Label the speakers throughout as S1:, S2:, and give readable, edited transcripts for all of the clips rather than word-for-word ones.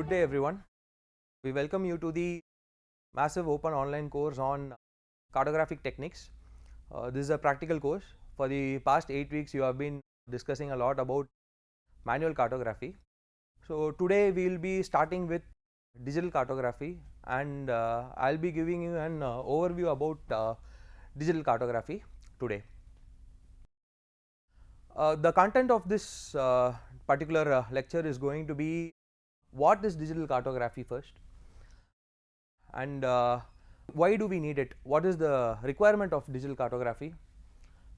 S1: Good day everyone. We welcome you to the massive open online course on cartographic techniques. This is a practical course. For the past 8 weeks you have been discussing a lot about manual cartography. So today we will be starting with digital cartography, and I'll be giving you an overview about digital cartography today. The content of this particular lecture is going to be what is digital cartography first, and why do we need it, what is the requirement of digital cartography,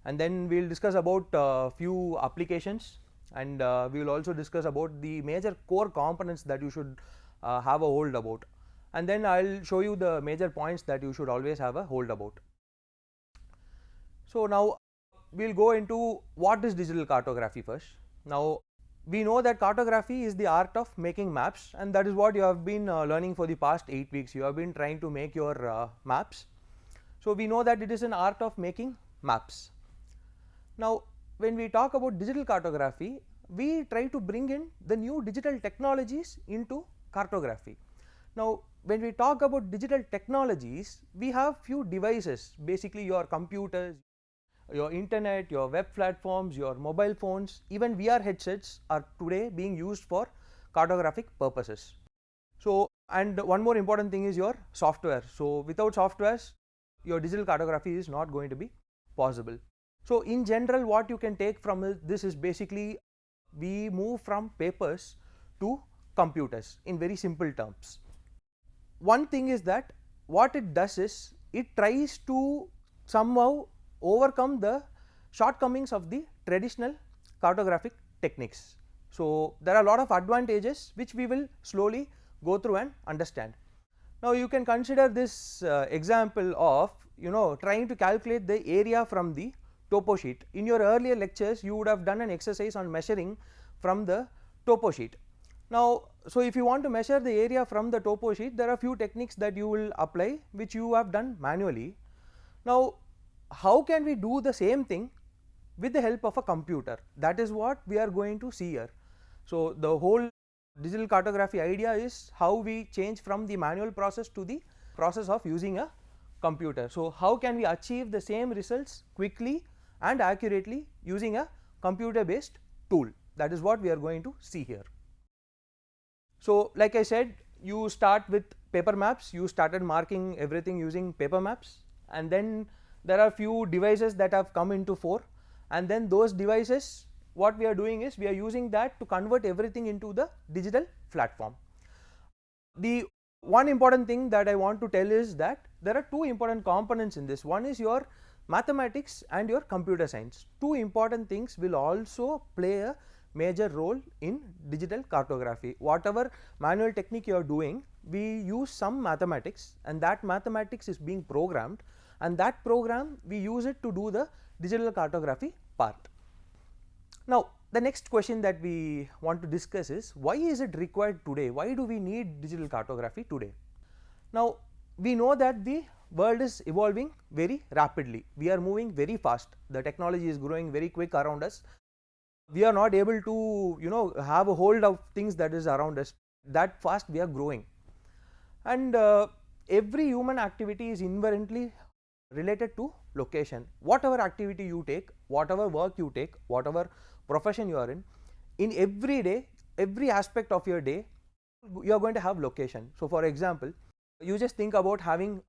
S1: and then we will discuss about few applications, and we will also discuss about the major core components that you should have a hold about, and then I will show you the major points that you should always have a hold about. So now we will go into what is digital cartography first. Now we know that cartography is the art of making maps, and that is what you have been learning for the past 8 weeks. You have been trying to make your maps. So we know that it is an art of making maps. Now when we talk about digital cartography, we try to bring in the new digital technologies into cartography. Now when we talk about digital technologies, we have few devices, basically your computers, your internet, your web platforms, your mobile phones, even VR headsets are today being used for cartographic purposes. So and one more important thing is your software. So without softwares your digital cartography is not going to be possible. So in general what you can take from this is basically we move from papers to computers in very simple terms. One thing is that what it does is it tries to somehow overcome the shortcomings of the traditional cartographic techniques. So there are a lot of advantages which we will slowly go through and understand. Now you can consider this example of trying to calculate the area from the topo sheet. In your earlier lectures you would have done an exercise on measuring from the topo sheet. Now so if you want to measure the area from the topo sheet, there are few techniques that you will apply which you have done manually. Now how can we do the same thing with the help of a computer? That is what we are going to see here. So the whole digital cartography idea is how we change from the manual process to the process of using a computer. So how can we achieve the same results quickly and accurately using a computer based tool? That is what we are going to see here. So like I said, you start with paper maps, you started marking everything using paper maps, and then there are few devices that have come into fore, and then those devices, what we are doing is we are using that to convert everything into the digital platform. The one important thing that I want to tell is that there are two important components in this. One is your mathematics and your computer science. Two important things will also play a major role in digital cartography. Whatever manual technique you are doing, we use some mathematics, and that mathematics is being programmed, and that program we use it to do the digital cartography part. Now the next question that we want to discuss is why is it required today? Why do we need digital cartography today? Now we know that the world is evolving very rapidly. We are moving very fast. The technology is growing very quick around us. We are not able to have a hold of things that is around us. That fast we are growing, and every human activity is inherently related to location. Whatever activity you take, whatever work you take, whatever profession you are in every day, every aspect of your day, you are going to have location. So for example, you just think about having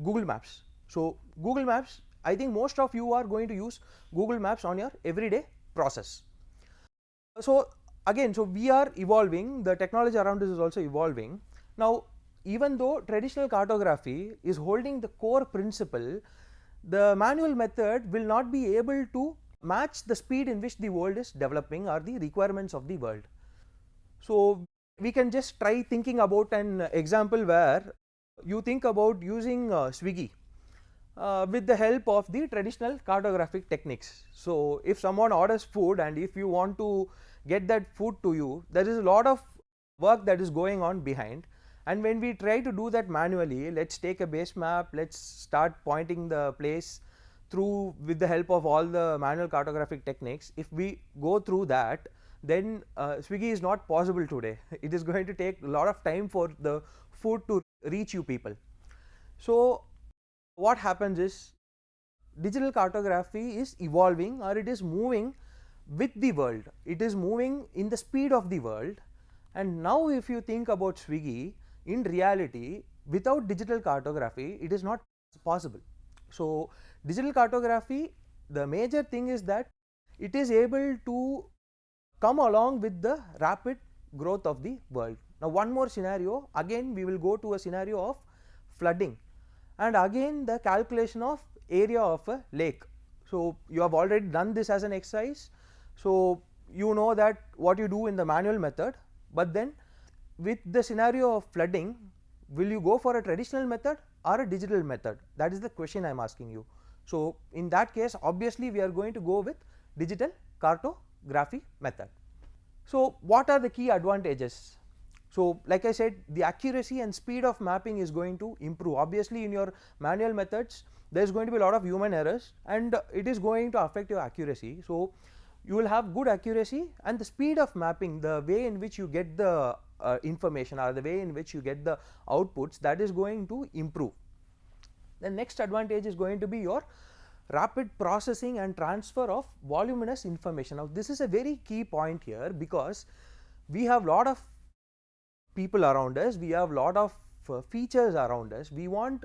S1: Google Maps. So Google Maps, I think most of you are going to use Google Maps on your everyday process. So again, so we are evolving, the technology around us is also evolving. Now even though traditional cartography is holding the core principle, the manual method will not be able to match the speed in which the world is developing or the requirements of the world. So we can just try thinking about an example where you think about using Swiggy with the help of the traditional cartographic techniques. So if someone orders food and if you want to get that food to you, there is a lot of work that is going on behind. And when we try to do that manually, let's take a base map, let's start pointing the place through with the help of all the manual cartographic techniques. If we go through that, then Swiggy is not possible today. It is going to take a lot of time for the food to reach you people. So what happens is, digital cartography is evolving, or it is moving with the world. It is moving in the speed of the world. And now if you think about Swiggy, in reality, without digital cartography, it is not possible. So digital cartography, the major thing is that it is able to come along with the rapid growth of the world. Now one more scenario, again we will go to a scenario of flooding, and again the calculation of area of a lake. So you have already done this as an exercise, so you know that what you do in the manual method, but then with the scenario of flooding, will you go for a traditional method or a digital method? That is the question I am asking you. So in that case, obviously we are going to go with digital cartography method. So what are the key advantages? So like I said, the accuracy and speed of mapping is going to improve. Obviously in your manual methods there is going to be a lot of human errors, and it is going to affect your accuracy. So you will have good accuracy, and the speed of mapping, the way in which you get the information, or the way in which you get the outputs, that is going to improve. The next advantage is going to be your rapid processing and transfer of voluminous information. Now this is a very key point here, because we have lot of people around us, we have lot of features around us, we want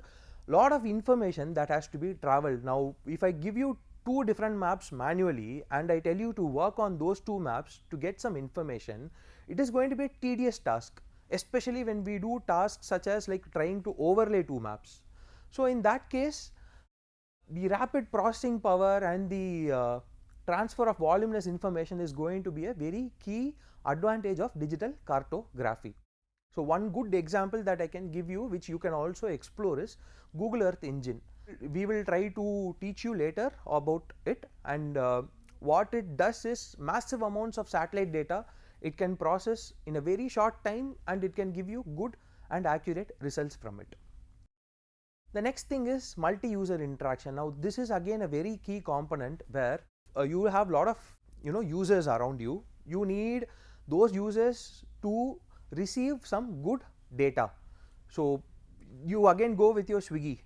S1: lot of information that has to be traveled. Now if I give you two different maps manually and I tell you to work on those two maps to get some information, it is going to be a tedious task, especially when we do tasks such as like trying to overlay two maps. So in that case, the rapid processing power and the transfer of voluminous information is going to be a very key advantage of digital cartography. So one good example that I can give you, which you can also explore, is Google Earth Engine. We will try to teach you later about it, and what it does is massive amounts of satellite data it can process in a very short time, and it can give you good and accurate results from it. The next thing is multi-user interaction. Now this is again a very key component, where you have lot of users around you. You need those users to receive some good data. So you again go with your Swiggy.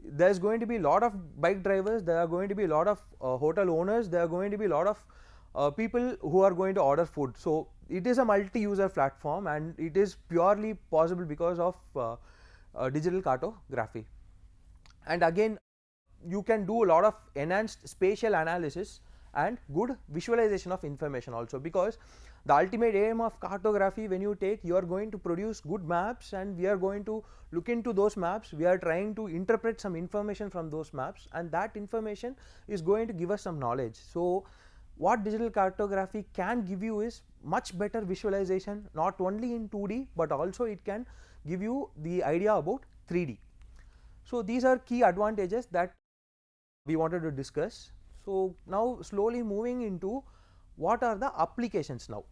S1: There is going to be a lot of bike drivers, there are going to be a lot of hotel owners, there are going to be a lot of people who are going to order food. So it is a multi-user platform, and it is purely possible because of digital cartography. And again, you can do a lot of enhanced spatial analysis and good visualization of information also, because the ultimate aim of cartography, when you take, you are going to produce good maps, and we are going to look into those maps, we are trying to interpret some information from those maps, and that information is going to give us some knowledge. So what digital cartography can give you is much better visualization, not only in 2D, but also it can give you the idea about 3D. So these are key advantages that we wanted to discuss. So now slowly moving into what are the applications now.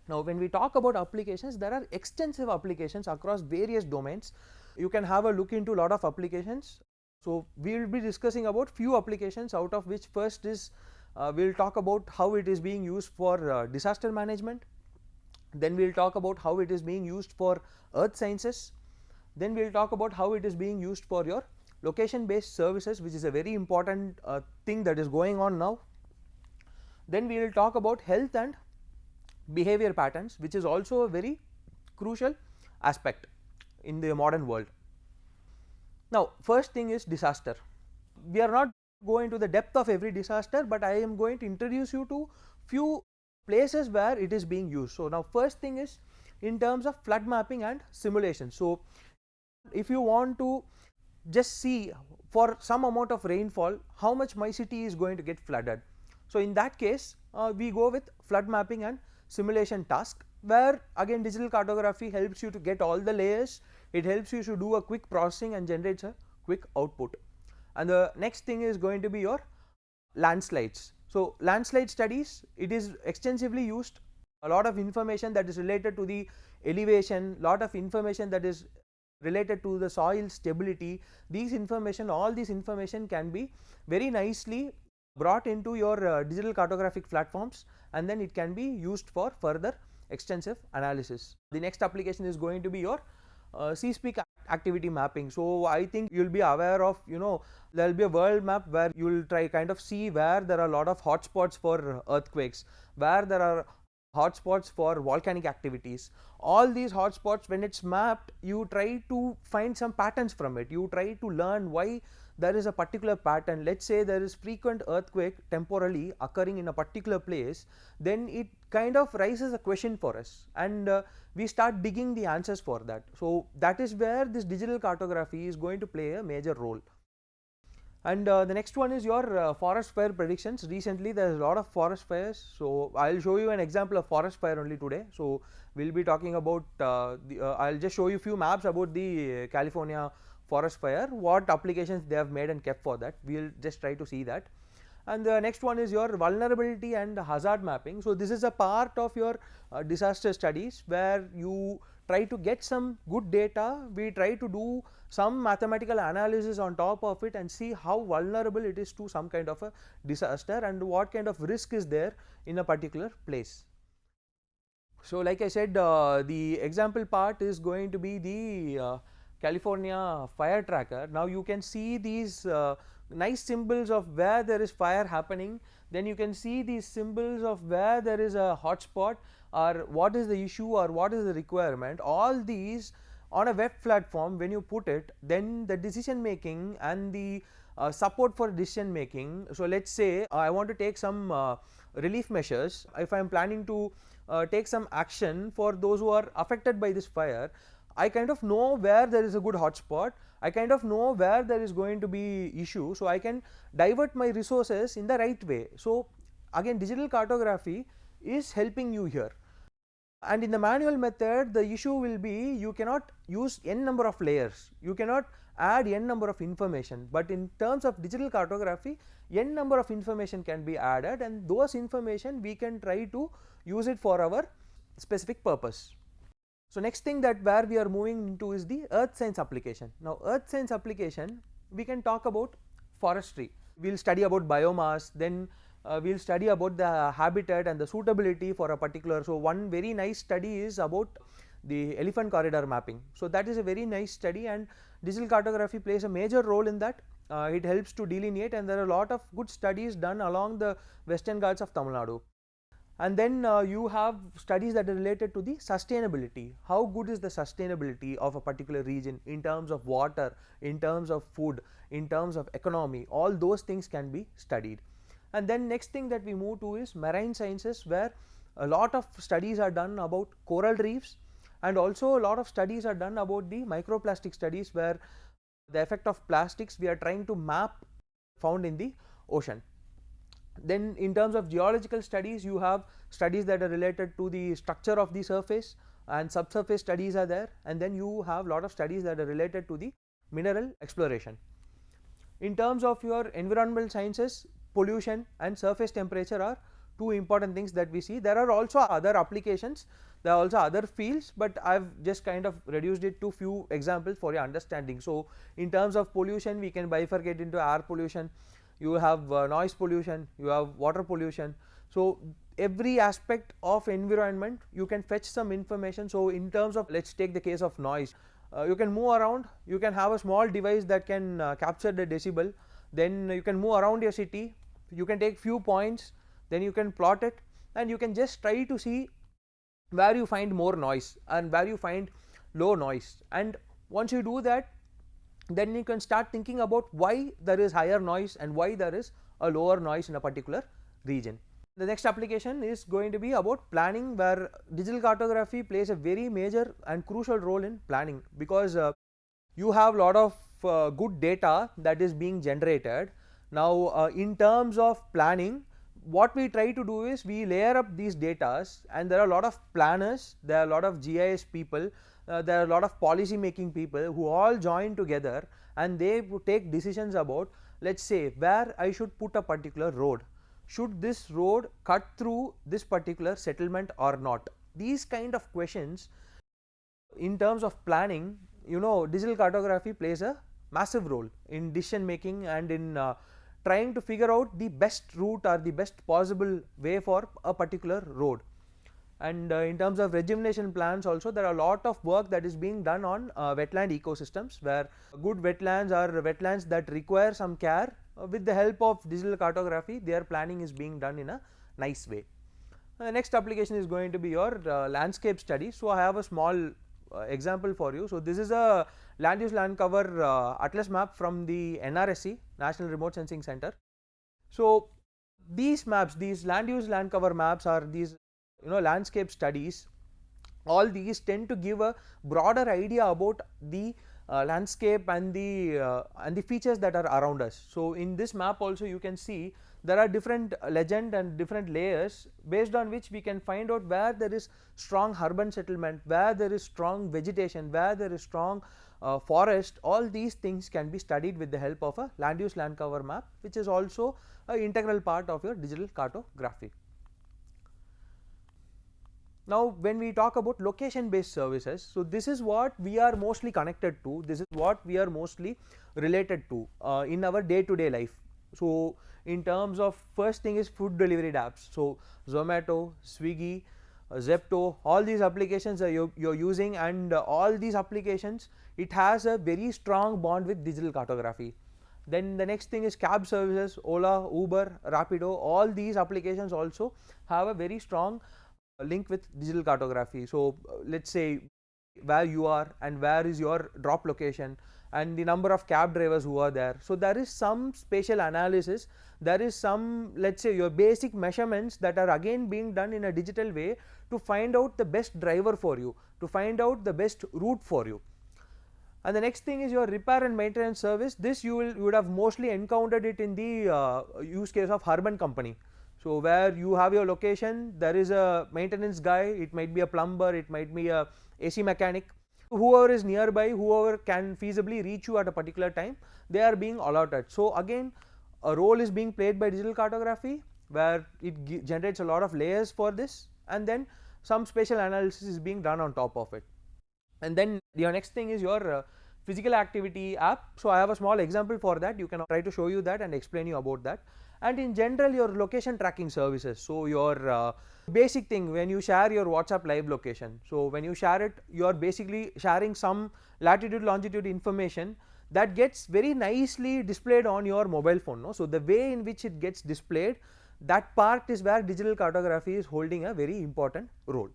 S1: Now when we talk about applications, there are extensive applications across various domains. You can have a look into a lot of applications. So we will be discussing about few applications, out of which first is we will talk about how it is being used for disaster management. Then we will talk about how it is being used for earth sciences. Then we will talk about how it is being used for your location based services, which is a very important thing that is going on now. Then we will talk about health and behavior patterns, which is also a very crucial aspect in the modern world. Now first thing is disaster. We are not going to the depth of every disaster, but I am going to introduce you to few places where it is being used. So now first thing is in terms of flood mapping and simulation. So if you want to just see for some amount of rainfall how much my city is going to get flooded, so in that case we go with flood mapping and simulation task, where again digital cartography helps you to get all the layers, it helps you to do a quick processing and generates a quick output. And the next thing is going to be your landslides. So landslide studies, it is extensively used, a lot of information that is related to the elevation, lot of information that is related to the soil stability. These information, all these information can be very nicely brought into your digital cartographic platforms, and then it can be used for further extensive analysis. The next application is going to be your C-speak activity mapping. So I think you'll be aware of, there'll be a world map where you'll try kind of see where there are a lot of hotspots for earthquakes, where there are hotspots for volcanic activities. All these hotspots, when it's mapped, you try to find some patterns from it. You try to learn why there is a particular pattern. Let's say there is frequent earthquake temporarily occurring in a particular place, then it kind of raises a question for us, and we start digging the answers for that. So that is where this digital cartography is going to play a major role. And the next one is your forest fire predictions. Recently there is a lot of forest fires, so I will show you an example of forest fire only today. So we will be talking about I will just show you few maps about the California forest fire, what applications they have made and kept for that. We will just try to see that. And the next one is your vulnerability and hazard mapping. So this is a part of your disaster studies where you try to get some good data. We try to do some mathematical analysis on top of it and see how vulnerable it is to some kind of a disaster and what kind of risk is there in a particular place. So like I said, the example part is going to be the California fire tracker. Now you can see these nice symbols of where there is fire happening, then you can see these symbols of where there is a hotspot or what is the issue or what is the requirement. All these on a web platform, when you put it, then the decision making and the support for decision making. So let's say I want to take some relief measures. If I am planning to take some action for those who are affected by this fire, I kind of know where there is a good hotspot, I kind of know where there is going to be issue, so I can divert my resources in the right way. So again, digital cartography is helping you here. And in the manual method, the issue will be you cannot use n number of layers, you cannot add n number of information, but in terms of digital cartography, n number of information can be added, and those information we can try to use it for our specific purpose. So next thing that where we are moving into is the earth science application. Now earth science application, we can talk about forestry. We will study about biomass, then we will study about the habitat and the suitability for a particular. So one very nice study is about the elephant corridor mapping. So that is a very nice study, and digital cartography plays a major role in that. It helps to delineate, and there are a lot of good studies done along the western Ghats of Tamil Nadu. And then you have studies that are related to the sustainability. How good is the sustainability of a particular region in terms of water, in terms of food, in terms of economy, all those things can be studied. And then next thing that we move to is marine sciences, where a lot of studies are done about coral reefs, and also a lot of studies are done about the microplastic studies, where the effect of plastics we are trying to map found in the ocean. Then in terms of geological studies, you have studies that are related to the structure of the surface, and subsurface studies are there, and then you have a lot of studies that are related to the mineral exploration. In terms of your environmental sciences, pollution and surface temperature are two important things that we see. There are also other applications, there are also other fields, but I have just kind of reduced it to few examples for your understanding. So in terms of pollution, we can bifurcate into air pollution, you have noise pollution, you have water pollution. So every aspect of environment you can fetch some information. So in terms of, let's take the case of noise, you can move around, you can have a small device that can capture the decibel, then you can move around your city, you can take few points, then you can plot it, and you can just try to see where you find more noise and where you find low noise. And once you do that, then you can start thinking about why there is higher noise and why there is a lower noise in a particular region. The next application is going to be about planning, where digital cartography plays a very major and crucial role in planning, because you have a lot of good data that is being generated. Now in terms of planning, what we try to do is we layer up these data, and there are a lot of planners, there are a lot of GIS people, there are a lot of policy making people who all join together, and they take decisions about, let's say, where I should put a particular road, should this road cut through this particular settlement or not. These kind of questions in terms of planning, digital cartography plays a massive role in decision making and in trying to figure out the best route or the best possible way for a particular road. And in terms of rejuvenation plans also, there are a lot of work that is being done on wetland ecosystems, where good wetlands are wetlands that require some care. With the help of digital cartography, their planning is being done in a nice way. The next application is going to be your landscape study. So I have a small example for you. So this is a land use land cover atlas map from the NRSC, National Remote Sensing Center. So these maps, these land use land cover maps, are these landscape studies. All these tend to give a broader idea about the landscape and the features that are around us. So in this map also you can see there are different legend and different layers, based on which we can find out where there is strong urban settlement, where there is strong vegetation, where there is strong forest. All these things can be studied with the help of a land use land cover map, which is also an integral part of your digital cartography. Now when we talk about location based services, so this is what we are mostly connected to, this is what we are mostly related to in our day to day life. So in terms of, first thing is food delivery apps. So Zomato, Swiggy, Zepto, all these applications are you're using, and all these applications, it has a very strong bond with digital cartography. Then the next thing is cab services, Ola, Uber, Rapido, all these applications also have a very strong link with digital cartography. So let's say where you are and where is your drop location and the number of cab drivers who are there. So there is some spatial analysis, there is some, let's say, your basic measurements that are again being done in a digital way to find out the best driver for you, to find out the best route for you. And the next thing is your repair and maintenance service. This you would have mostly encountered it in the use case of urban company. So where you have your location, there is a maintenance guy, it might be a plumber, it might be a AC mechanic, whoever is nearby, whoever can feasibly reach you at a particular time, they are being allotted. So again, a role is being played by digital cartography, where it generates a lot of layers for this, and then some spatial analysis is being done on top of it. And then your next thing is your physical activity app. So I have a small example for that, you can try to show you that and explain you about that. And in general, your location tracking services. So your basic thing, when you share your WhatsApp live location, so when you share it, you are basically sharing some latitude longitude information that gets very nicely displayed on your mobile phone, no? So the way in which it gets displayed, that part is where digital cartography is holding a very important role.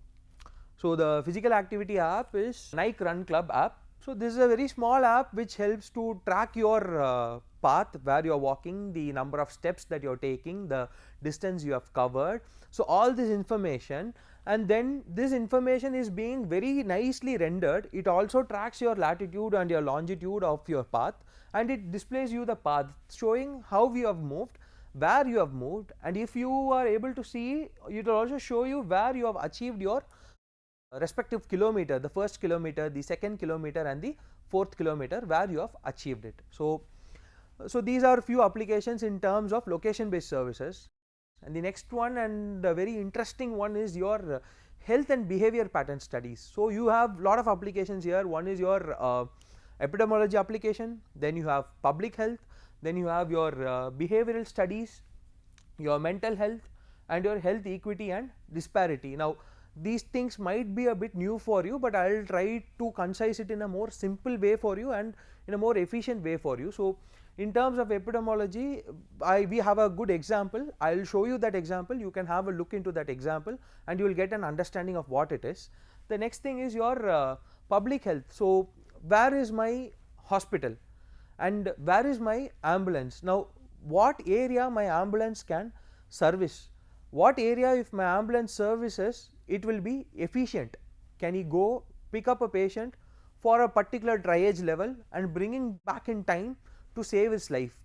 S1: So the physical activity app is Nike Run Club app. So this is a very small app which helps to track your path, where you are walking, the number of steps that you are taking, the distance you have covered. So all this information, and then this information is being very nicely rendered. It also tracks your latitude and your longitude of your path, and it displays you the path, showing how you have moved, where you have moved, and if you are able to see, it will also show you where you have achieved your respective kilometer, the first kilometer, the second kilometer, and the fourth kilometer, where you have achieved it. So these are few applications in terms of location based services. And the next one, and a very interesting one, is your health and behavior pattern studies. So you have lot of applications here. One is your epidemiology application, then you have public health, then you have your behavioral studies, your mental health, and your health equity and disparity. Now these things might be a bit new for you, but I will try to concise it in a more simple way for you and in a more efficient way for you. So in terms of epidemiology, we have a good example. I will show you that example, you can have a look into that example and you will get an understanding of what it is. The next thing is your public health. So where is my hospital and where is my ambulance? Now what area my ambulance can service, what area if my ambulance services, it will be efficient. Can he go pick up a patient for a particular triage level and bring him back in time to save his life?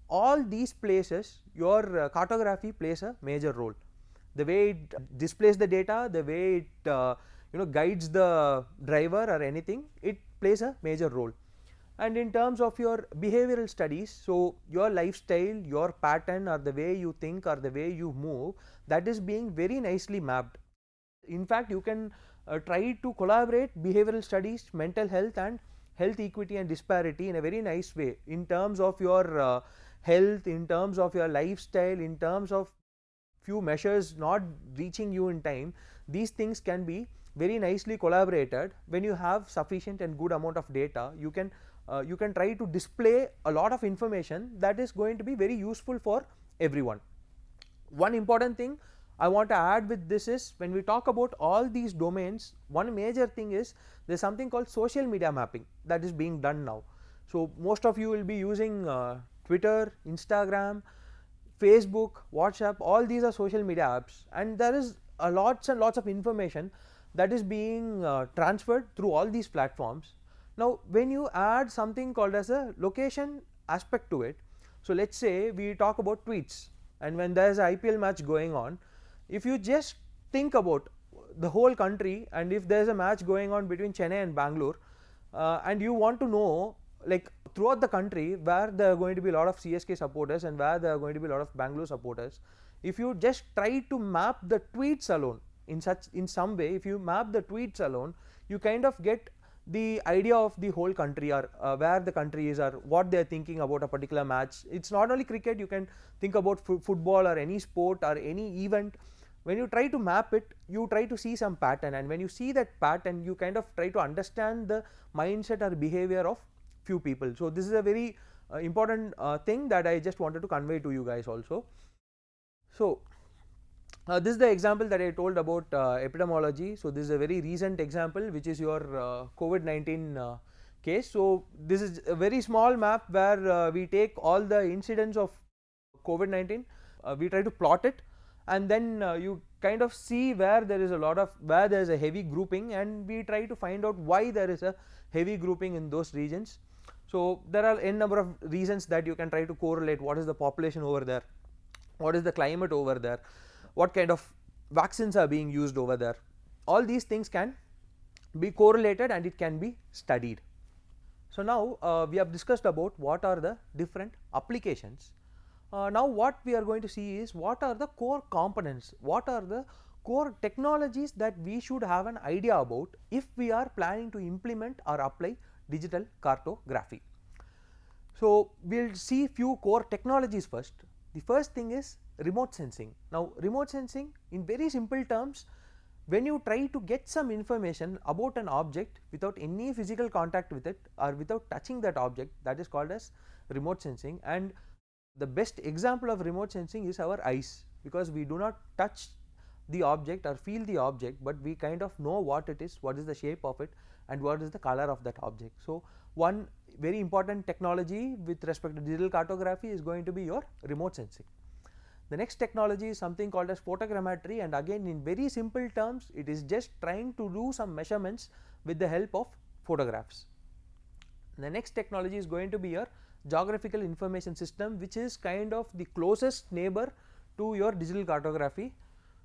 S1: All these places your cartography plays a major role. The way it displays the data, the way it guides the driver or anything, it plays a major role. And in terms of your behavioral studies, so your lifestyle, your pattern, or the way you think or the way you move, that is being very nicely mapped. In fact, you can try to collaborate behavioral studies, mental health, and health equity and disparity in a very nice way in terms of your health, in terms of your lifestyle, in terms of few measures not reaching you in time, these things can be very nicely collaborated. When you have sufficient and good amount of data, you can try to display a lot of information that is going to be very useful for everyone. One important thing I want to add with this is, when we talk about all these domains, one major thing is there is something called social media mapping that is being done now. So most of you will be using Twitter, Instagram, Facebook, WhatsApp, all these are social media apps, and there is lots and lots of information that is being transferred through all these platforms. Now when you add something called as a location aspect to it, so let's say we talk about tweets, and when there is an IPL match going on, if you just think about the whole country, and if there is a match going on between Chennai and Bangalore, and you want to know, like, throughout the country where there are going to be a lot of CSK supporters and where there are going to be a lot of Bangalore supporters, if you just try to map the tweets alone in some way, if you map the tweets alone, you kind of get the idea of the whole country, or where the country is, or what they are thinking about a particular match. It's not only cricket, you can think about football or any sport or any event. When you try to map it, you try to see some pattern, and when you see that pattern, you kind of try to understand the mindset or behavior of few people. So this is a very important thing that I just wanted to convey to you guys also. So this is the example that I told about epidemiology. So this is a very recent example, which is your COVID-19 case. So this is a very small map where we take all the incidents of COVID-19, we try to plot it, and then you kind of see where there is a heavy grouping, and we try to find out why there is a heavy grouping in those regions. So there are n number of reasons that you can try to correlate. What is the population over there, what is the climate over there, what kind of vaccines are being used over there. All these things can be correlated and it can be studied. So now we have discussed about what are the different applications. Now what we are going to see is what are the core components, what are the core technologies that we should have an idea about if we are planning to implement or apply digital cartography. So we will see few core technologies first. The first thing is remote sensing. Now remote sensing, in very simple terms, when you try to get some information about an object without any physical contact with it or without touching that object, that is called as remote sensing. And the best example of remote sensing is our eyes, because we do not touch the object or feel the object, but we kind of know what it is, what is the shape of it, and what is the color of that object. So one very important technology with respect to digital cartography is going to be your remote sensing. The next technology is something called as photogrammetry, and again in very simple terms, it is just trying to do some measurements with the help of photographs. The next technology is going to be your geographical information system, which is kind of the closest neighbor to your digital cartography.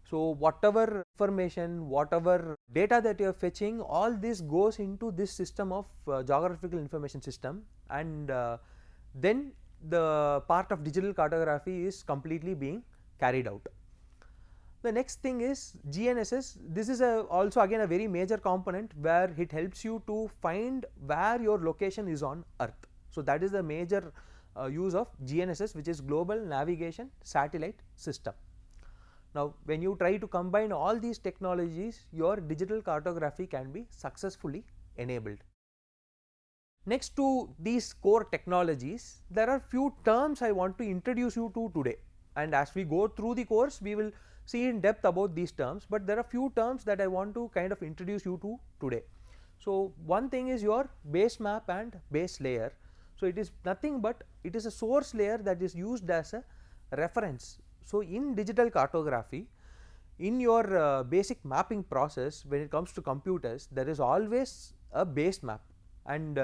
S1: So whatever information, whatever data that you are fetching, all this goes into this system of geographical information system, and then the part of digital cartography is completely being carried out. The next thing is GNSS. This is also again a very major component where it helps you to find where your location is on Earth. So that is the major use of GNSS, which is Global Navigation Satellite System. Now when you try to combine all these technologies, your digital cartography can be successfully enabled. Next to these core technologies, there are few terms I want to introduce you to today, and as we go through the course we will see in depth about these terms, but there are few terms that I want to kind of introduce you to today. So one thing is your base map and base layer. So it is nothing but it is a source layer that is used as a reference. So in digital cartography, in your basic mapping process, when it comes to computers, there is always a base map, and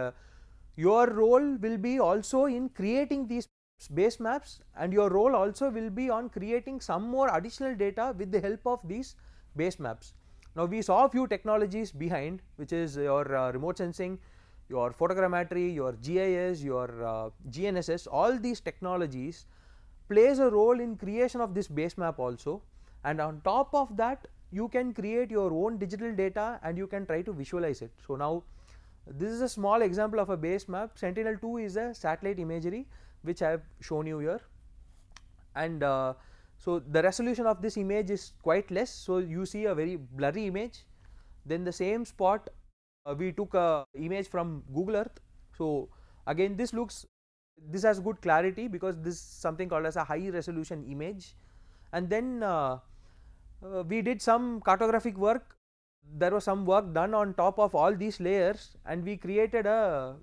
S1: your role will be also in creating these base maps, and your role also will be on creating some more additional data with the help of these base maps. Now we saw a few technologies behind, which is your remote sensing, your photogrammetry, your GIS, your GNSS. All these technologies plays a role in creation of this base map also, and on top of that you can create your own digital data and you can try to visualize it. So now this is a small example of a base map. Sentinel-2 is a satellite imagery which I have shown you here, and so the resolution of this image is quite less, so you see a very blurry image. Then the same spot we took a image from Google Earth, so again this has good clarity because this is something called as a high resolution image. And then we did some cartographic work. There was some work done on top of all these layers, and we created a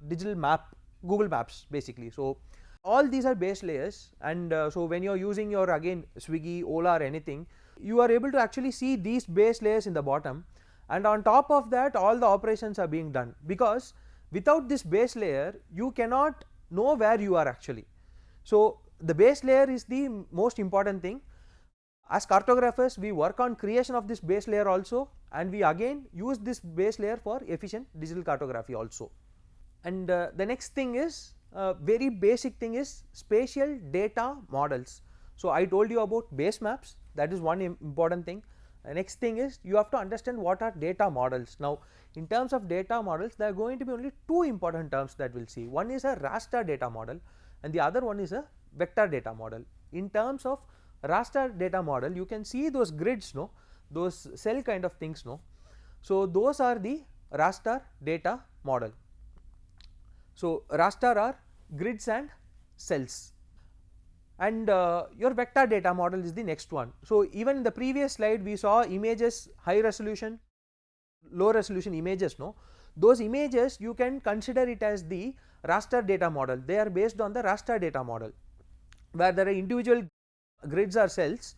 S1: digital map, Google Maps basically. So all these are base layers, and so when you are using your again Swiggy, Ola or anything, you are able to actually see these base layers in the bottom, and on top of that all the operations are being done, because without this base layer you cannot know where you are actually. So the base layer is the most important thing. As cartographers, we work on creation of this base layer also, and we again use this base layer for efficient digital cartography also. And the next thing is very basic thing is spatial data models. So I told you about base maps, that is one important thing. The next thing is you have to understand what are data models. Now in terms of data models, there are going to be only two important terms that we will see. One is a raster data model and the other one is a vector data model. In terms of raster data model, you can see those grids, no, those cell kind of things, no. So those are the raster data model. So raster are grids and cells, and your vector data model is the next one. So even in the previous slide we saw images, high resolution, low resolution images, no, those images you can consider it as the raster data model. They are based on the raster data model, where there are individual grids or cells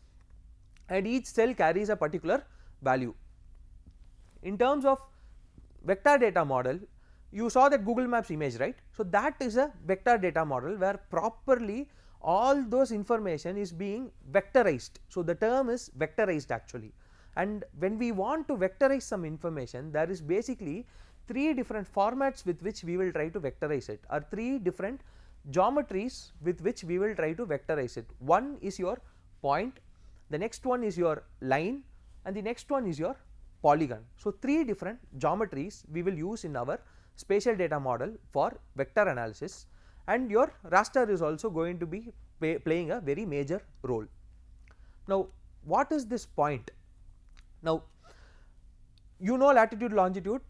S1: and each cell carries a particular value. In terms of vector data model, you saw that Google Maps image, right. So that is a vector data model where properly all those information is being vectorized. So the term is vectorized actually, and when we want to vectorize some information, there is basically three different formats with which we will try to vectorize it, or three different geometries with which we will try to vectorize it. One is your point, the next one is your line, and the next one is your polygon. So three different geometries we will use in our spatial data model for vector analysis, and your raster is also going to be playing a very major role. Now what is this point? Now you know latitude, longitude,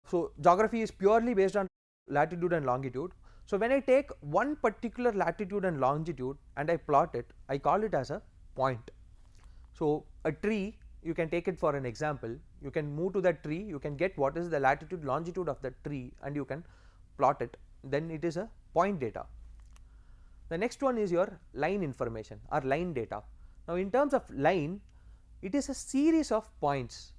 S1: so geography is purely based on latitude and longitude. So when I take one particular latitude and longitude and I plot it, I call it as a point. So a tree, you can take it for an example, you can move to that tree, you can get what is the latitude, longitude of that tree and you can plot it, then it is a point data. The next one is your line information or line data. Now in terms of line, it is a series of points,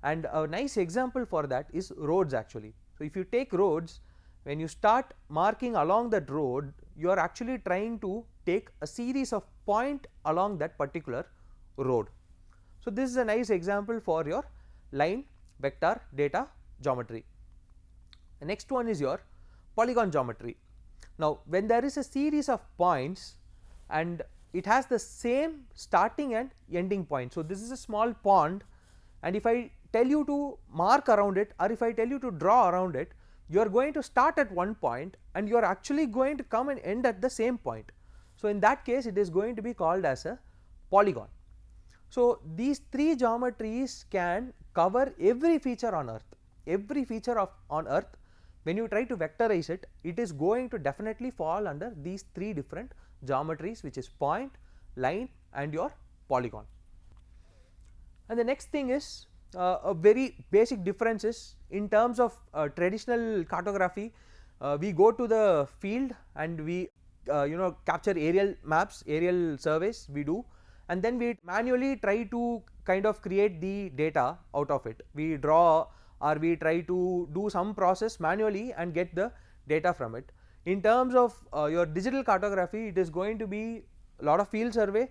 S1: and a nice example for that is roads actually. So if you take roads, when you start marking along that road, you are actually trying to take a series of point along that particular road. So this is a nice example for your line vector data geometry. The next one is your polygon geometry. Now when there is a series of points and it has the same starting and ending point, so this is a small pond, and if I tell you to mark around it or if I tell you to draw around it, you are going to start at one point and you are actually going to come and end at the same point. So in that case it is going to be called as a polygon. So these three geometries can cover every feature on earth, every feature of on earth. When you try to vectorize it, it is going to definitely fall under these three different geometries, which is point, line and your polygon. And the next thing is a very basic difference is in terms of traditional cartography, we go to the field and we capture aerial maps, aerial surveys we do, and then we manually try to kind of create the data out of it. We draw or we try to do some process manually and get the data from it. In terms of your digital cartography, it is going to be a lot of field survey,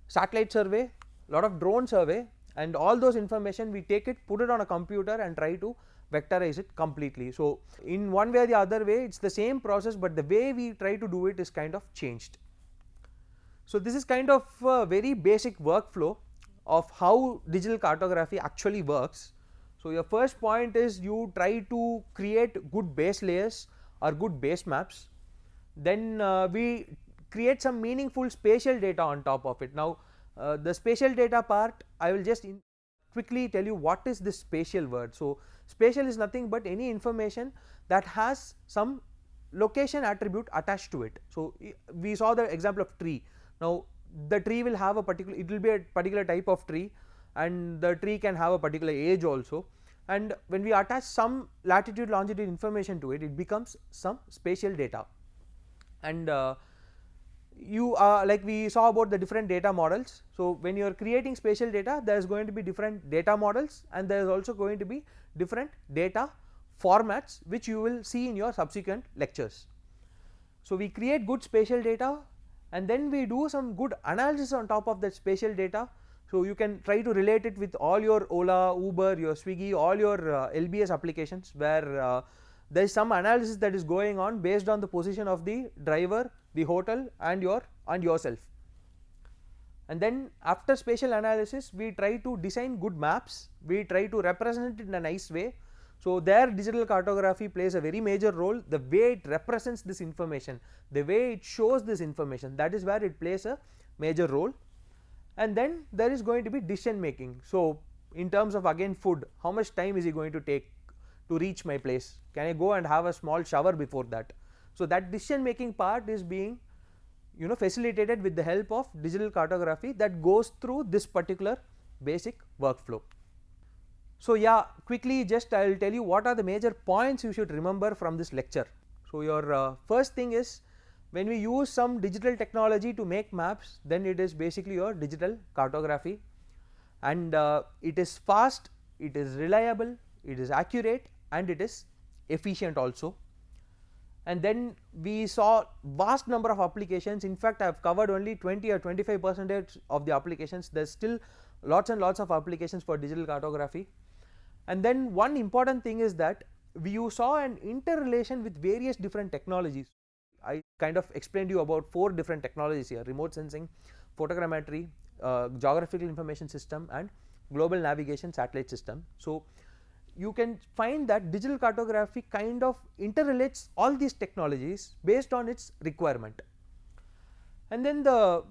S1: satellite survey, lot of drone survey, and all those information we take it, put it on a computer and try to vectorize it completely. So in one way or the other way, it's the same process, but the way we try to do it is kind of changed. So this is kind of a very basic workflow of how digital cartography actually works. So your first point is you try to create good base layers or good base maps. then we create some meaningful spatial data on top of it. Now the spatial data part, I will just quickly tell you what is this spatial word. So spatial is nothing but any information that has some location attribute attached to it. So we saw the example of tree. Now the tree will have a particular, it will be a particular type of tree, and the tree can have a particular age also, and when we attach some latitude longitude information to it, it becomes some spatial data. And you like we saw about the different data models. So when you are creating spatial data, there is going to be different data models, and there is also going to be different data formats which you will see in your subsequent lectures. So we create good spatial data, and then we do some good analysis on top of that spatial data. So you can try to relate it with all your Ola, Uber, your Swiggy, all your LBS applications, where there is some analysis that is going on based on the position of the driver, the hotel, and yourself. And then after spatial analysis, we try to design good maps, we try to represent it in a nice way. So there digital cartography plays a very major role. The way it represents this information, the way it shows this information, that is where it plays a major role. And then there is going to be decision making. So in terms of again food, how much time is it going to take to reach my place? Can I go and have a small shower before that? So that decision making part is being facilitated with the help of digital cartography that goes through this particular basic workflow. So yeah, quickly just I will tell you what are the major points you should remember from this lecture. So your first thing is, when we use some digital technology to make maps, then it is basically your digital cartography, and it is fast, it is reliable, it is accurate, and it is efficient also. And then we saw vast number of applications. In fact, I have covered only 20 or 25% of the applications. There is still lots and lots of applications for digital cartography. And then one important thing is that you saw an interrelation with various different technologies. I kind of explained to you about 4 different technologies here: remote sensing, photogrammetry, geographical information system, and global navigation satellite system. So you can find that digital cartography kind of interrelates all these technologies based on its requirement. And then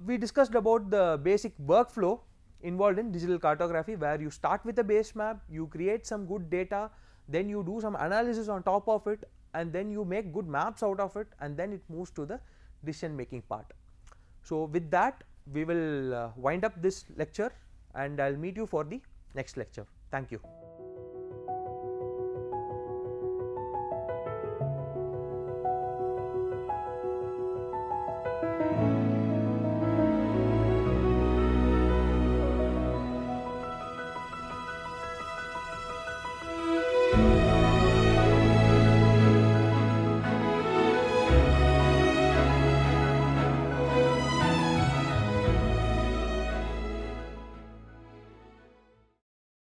S1: we discussed about the basic workflow involved in digital cartography, where you start with a base map, you create some good data, then you do some analysis on top of it, and then you make good maps out of it, and then it moves to the decision making part. So with that, we will wind up this lecture, and I will meet you for the next lecture. Thank you.